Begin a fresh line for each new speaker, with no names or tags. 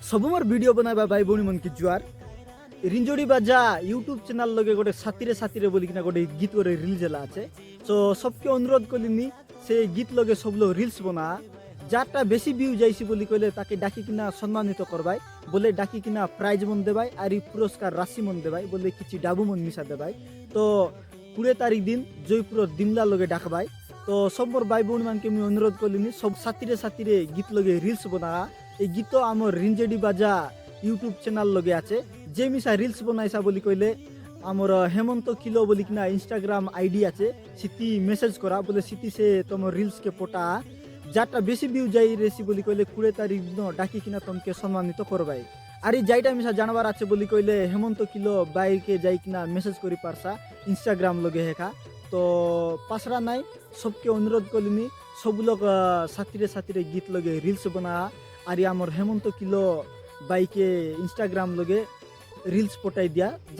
सबुमर video बनाबा भाई भौणी मन की जुआर रिंजोड़ी बाजा यूट्यूब चैनल लगे गोटे साथीरे साथीरे बोली किना गोटे गीत गोटे रिल्स एला আছে सो सबके अनुरोध कलिनी से गीत लगे सब लोग रिल्स बना যারটা বেশি ভিউ যাইছি বলি কইলে তাকে ডাকি কিনা সম্মানিত করবাই বলে ডাকি কিনা প্রাইজ মন দেবাই আর এই পুরস্কার রাশি মন দেবাই বলে কিছু ডাবু মন মিশা দেবাই তো 20 তারিখ দিন জয়পুর দিমলা লগে ডাকবাই তো সবর ভাই বোন মানকে আমি অনুরোধ কলিনি সব সাথীরে সাথীরে গীত লগে রিলস বনা এই গীত আমার রিঞ্জেডি বাজা ইউটিউব চ্যানেল লগে আছে যে মিশা রিলস বনাইছা বলি কইলে আমার হেমন্ত কিলো বলি কিনা ইনস্টাগ্রাম আইডি আছে সিটি মেসেজ করা বলে সিটি সে তোমার রিলস কে পটা যারটা বেশি ভিউ যাই রেসি বলি কইলে 20 তারিখ দিন ডাকি কিনা তোমাকে সম্মানিত করবাই আর এই যাইটা মিশা জানবার আছে বলি কইলে হেমন্ত কিলো বাইকে যাই কিনা মেসেজ করি পারছা ইনস্টাগ্রাম লগে হেকা তো পাসরা নাই सबके अनुरोध कलिनी सब लोग साथीरे साथीरे गीत लगे रिल्स बना আর আমার হেমন্ত কিলো বাইকে ইনস্টাগ্রাম লগে রিলস পটাই দিয়া